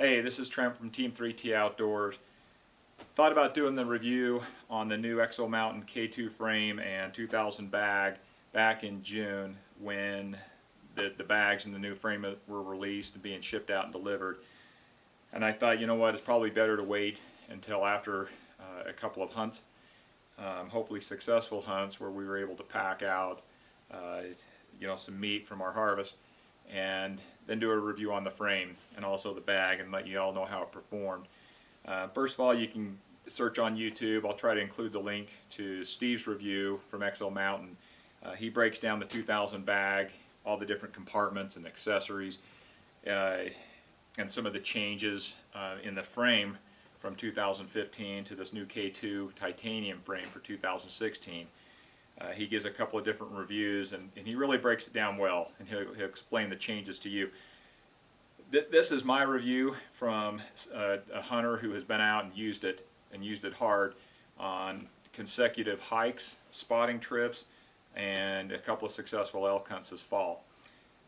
Hey, this is Trent from Team 3T Outdoors. Thought about doing the review on the new Exo Mountain K2 frame and 2000 bag back in June when the bags and the new frame were released and being shipped out and delivered. And I thought, you know what, it's probably better to wait until after a couple of hunts, hopefully successful hunts where we were able to pack out some meat from our harvest, and then do a review on the frame and also the bag and let you all know how it performed. First of all, you can search on YouTube. I'll try to include the link to Steve's review from Exo Mountain. He breaks down the 2000 bag, all the different compartments and accessories, and some of the changes in the frame from 2015 to this new K2 titanium frame for 2016. He gives a couple of different reviews, and he really breaks it down well, and he'll explain the changes to you. This is my review from a hunter who has been out and used it hard on consecutive hikes, spotting trips, and a couple of successful elk hunts this fall.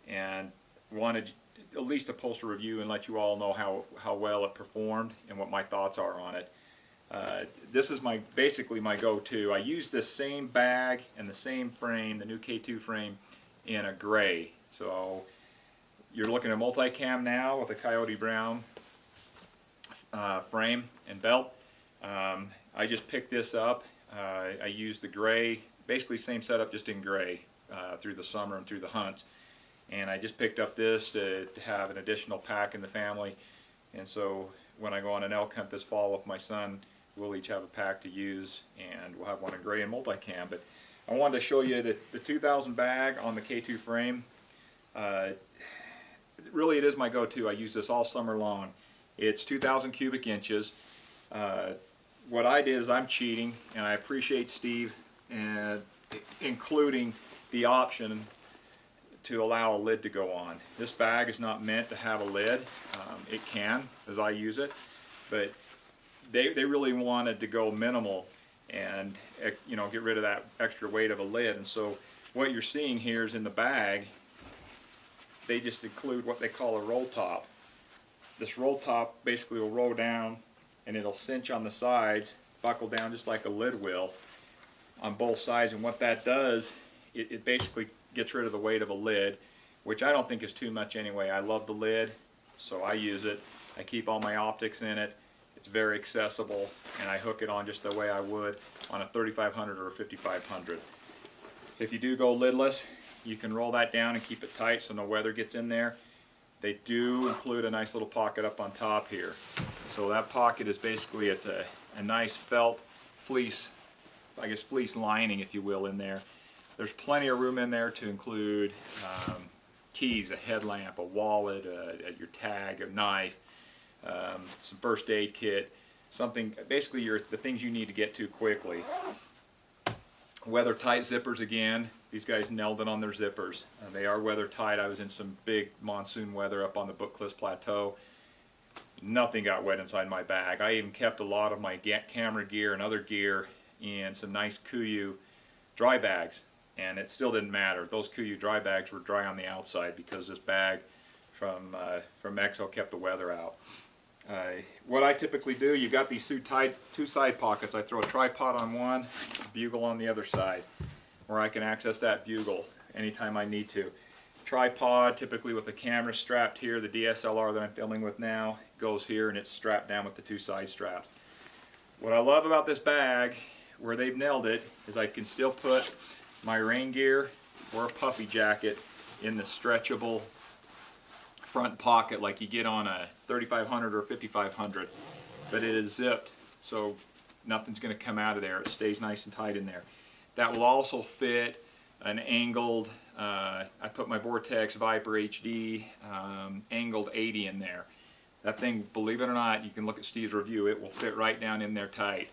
And wanted at least to post a review and let you all know how well it performed and what my thoughts are on it. This is basically my go-to. I use this same bag and the same frame, the new K2 frame, in a gray. So you're looking at multicam now with a Coyote Brown frame and belt. I just picked this up. I used the gray, basically same setup, just in gray through the summer and through the hunts. And I just picked up this to have an additional pack in the family. And so when I go on an elk hunt this fall with my son, we'll each have a pack to use, and we'll have one in gray and multicam. But I wanted to show you the 2000 bag on the K2 frame. Really, it is my go-to. I use this all summer long. It's 2,000 cubic inches. What I did is I'm cheating, and I appreciate Steve including the option to allow a lid to go on. This bag is not meant to have a lid. It can, as I use it, but they really wanted to go minimal and get rid of that extra weight of a lid. And so what you're seeing here is in the bag, they just include what they call a roll top. This roll top basically will roll down, and it'll cinch on the sides, buckle down just like a lid will on both sides. And what that does, it basically gets rid of the weight of a lid, which I don't think is too much anyway. I love the lid, so I use it. I keep all my optics in it. It's very accessible, and I hook it on just the way I would on a 3500 or a 5500. If you do go lidless, you can roll that down and keep it tight so no weather gets in there. They do include a nice little pocket up on top here. So that pocket is basically, it's a nice felt fleece, I guess fleece lining, if you will, in there. There's plenty of room in there to include keys, a headlamp, a wallet, your tag, a knife, some first aid kit, something, basically the things you need to get to quickly. Weather tight zippers again. These guys nailed it on their zippers. They are weather tight. I was in some big monsoon weather up on the Book Cliffs Plateau. Nothing got wet inside my bag. I even kept a lot of my camera gear and other gear in some nice KUIU dry bags, and it still didn't matter. Those KUIU dry bags were dry on the outside because this bag from Exo kept the weather out. What I typically do, you've got these two side pockets. I throw a tripod on one, bugle on the other side, where I can access that bugle anytime I need to. Tripod, typically with the camera strapped here. The DSLR that I'm filming with now goes here, and it's strapped down with the two side straps. What I love about this bag, where they've nailed it, is I can still put my rain gear or a puffy jacket in the stretchable front pocket like you get on a 3500 or 5500, but it is zipped, so nothing's going to come out of there. It stays nice and tight in there. That will also fit an angled, I put my Vortex Viper HD angled 80 in there. That thing, believe it or not, you can look at Steve's review, it will fit right down in there tight.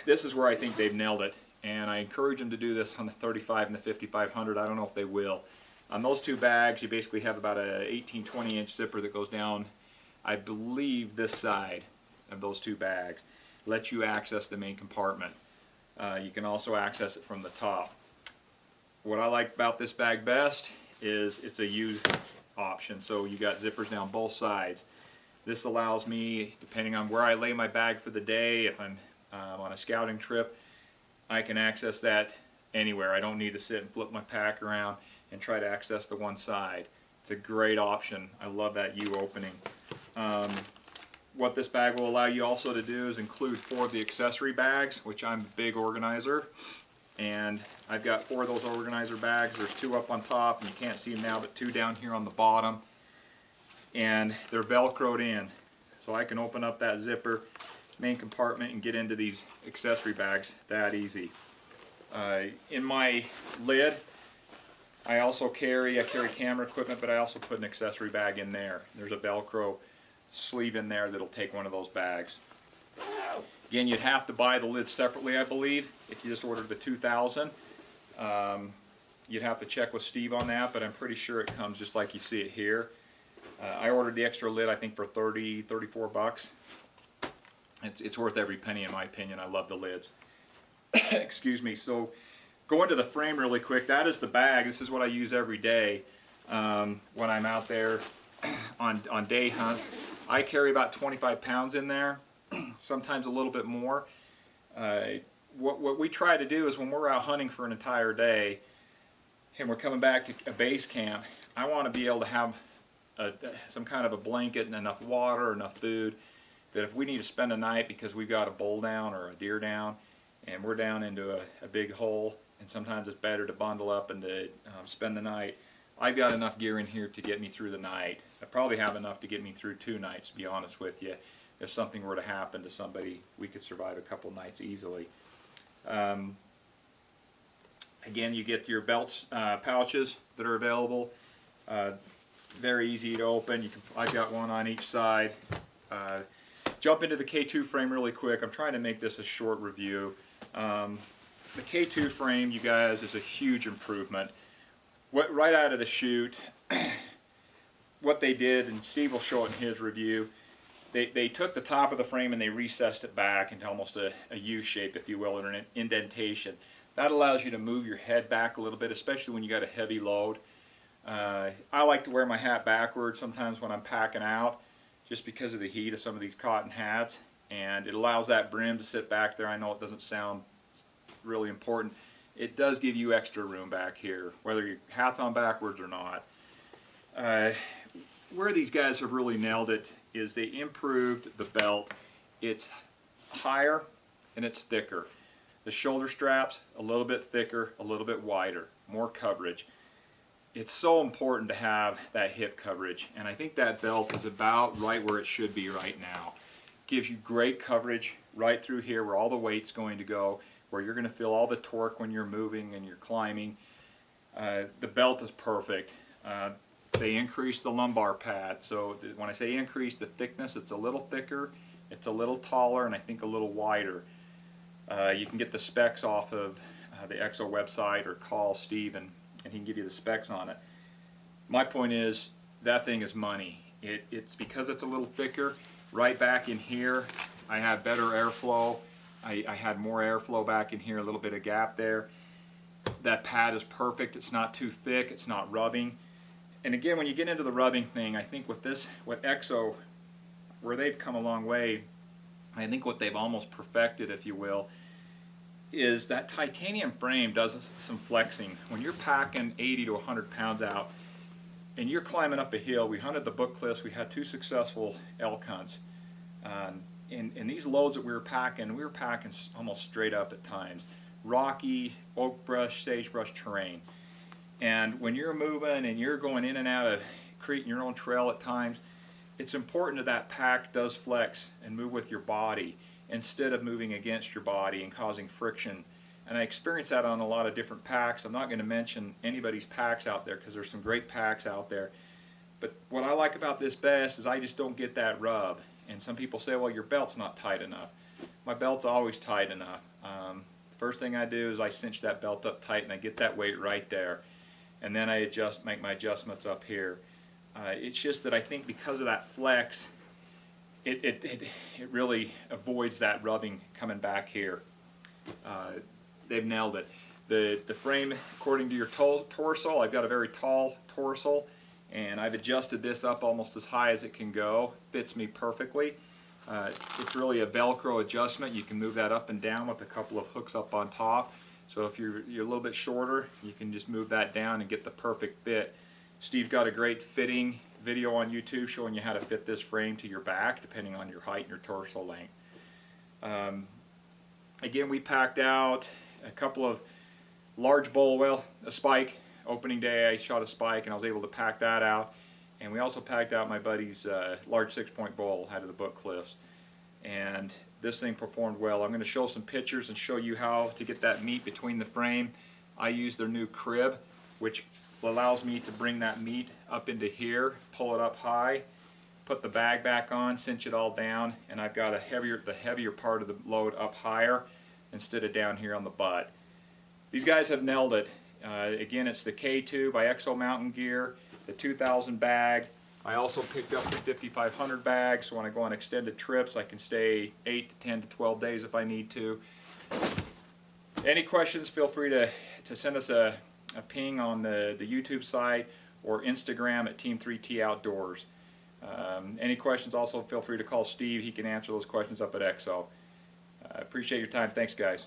This is where I think they've nailed it, and I encourage them to do this on the 35 and the 5500. I don't know if they will. On those two bags, you basically have about a 18-20 inch zipper that goes down, I believe, this side of those two bags. Lets you access the main compartment. You can also access it from the top. What I like about this bag best is it's a option. So you got zippers down both sides. This allows me, depending on where I lay my bag for the day, if I'm on a scouting trip, I can access that anywhere. I don't need to sit and flip my pack around and try to access the one side. It's a great option. I love that U opening. What this bag will allow you also to do is include 4 of the accessory bags, which I'm a big organizer. And I've got 4 of those organizer bags. There's 2 up on top, and you can't see them now, but 2 down here on the bottom. And they're Velcroed in. So I can open up that zipper, main compartment, and get into these accessory bags that easy. In my lid, I carry camera equipment, but I also put an accessory bag in there. There's a Velcro sleeve in there that'll take one of those bags. Again, you'd have to buy the lid separately, I believe, if you just ordered the 2000. You'd have to check with Steve on that, but I'm pretty sure it comes just like you see it here. I ordered the extra lid, I think, for 34 bucks. It's worth every penny, in my opinion. I love the lids. Excuse me. So, go into the frame really quick. That is the bag. This is what I use every day when I'm out there on day hunts. I carry about 25 pounds in there, sometimes a little bit more. What we try to do is when we're out hunting for an entire day and we're coming back to a base camp, I want to be able to have some kind of a blanket and enough water, enough food, that if we need to spend a night because we've got a bull down or a deer down and we're down into a big hole, and sometimes it's better to bundle up and to spend the night, I've got enough gear in here to get me through the night. I probably have enough to get me through 2 nights, to be honest with you. If something were to happen to somebody, we could survive a couple nights easily. Again, you get your belts, pouches that are available. Very easy to open. I've got one on each side. Jump into the K2 frame really quick. I'm trying to make this a short review. The K2 frame, you guys, is a huge improvement. Right out of the chute, what they did, and Steve will show it in his review, they took the top of the frame and they recessed it back into almost a U shape, if you will, or an indentation. That allows you to move your head back a little bit, especially when you got a heavy load. I like to wear my hat backwards sometimes when I'm packing out, just because of the heat of some of these cotton hats, and it allows that brim to sit back there. I know it doesn't sound really important. It does give you extra room back here, whether your hat's on backwards or not. Where these guys have really nailed it is they improved the belt. It's higher and it's thicker. The shoulder straps, a little bit thicker, a little bit wider, more coverage. It's so important to have that hip coverage, and I think that belt is about right where it should be right now. Gives you great coverage right through here where all the weight's going to go, where you're going to feel all the torque when you're moving and you're climbing. The belt is perfect. They increased the lumbar pad, so when I say increase the thickness, it's a little thicker, it's a little taller, and I think a little wider. You can get the specs off of the EXO website or call Steve and he can give you the specs on it. My point is, that thing is money. It's because it's a little thicker. Right back in here, I have better airflow. I had more airflow back in here, a little bit of gap there. That pad is perfect. It's not too thick. It's not rubbing. And again, when you get into the rubbing thing, I think with EXO, where they've come a long way, I think what they've almost perfected, if you will, is that titanium frame does some flexing. When you're packing 80 to 100 pounds out and you're climbing up a hill, we hunted the Book Cliffs, we had 2 successful elk hunts. And these loads that we were packing almost straight up at times. Rocky, oak brush, sagebrush terrain. And when you're moving and you're going in and out of creating your own trail at times, it's important that pack does flex and move with your body instead of moving against your body and causing friction. And I experienced that on a lot of different packs. I'm not going to mention anybody's packs out there because there's some great packs out there. But what I like about this best is I just don't get that rub. And some people say, well, your belt's not tight enough. My belt's always tight enough. First thing I do is I cinch that belt up tight and I get that weight right there. And then I make my adjustments up here. It's just that I think because of that flex, it really avoids that rubbing coming back here. They've nailed it. The frame, according to your torso, I've got a very tall torso, and I've adjusted this up almost as high as it can go. Fits me perfectly. It's really a Velcro adjustment. You can move that up and down with a couple of hooks up on top. So if you're a little bit shorter, you can just move that down and get the perfect fit. Steve's got a great fitting video on YouTube showing you how to fit this frame to your back depending on your height and your torso length. Again, we packed out a couple of large bull, well, a spike. Opening day I shot a spike and I was able to pack that out. And we also packed out my buddy's large 6-point bull out of the Book Cliffs. And this thing performed well. I'm going to show some pictures and show you how to get that meat between the frame. I use their new crib, which allows me to bring that meat up into here, pull it up high, put the bag back on, cinch it all down, and I've got the heavier part of the load up higher instead of down here on the butt. These guys have nailed it. Again, it's the K2 by Exo Mountain Gear, the 2000 bag. I also picked up the 5500 bag, so when I go on extended trips I can stay 8 to 10 to 12 days if I need to. Any questions, feel free to send us a ping on the YouTube site or Instagram at Team 3T Outdoors. Any questions, also feel free to call Steve. He can answer those questions up at Exo. I appreciate your time. Thanks, guys.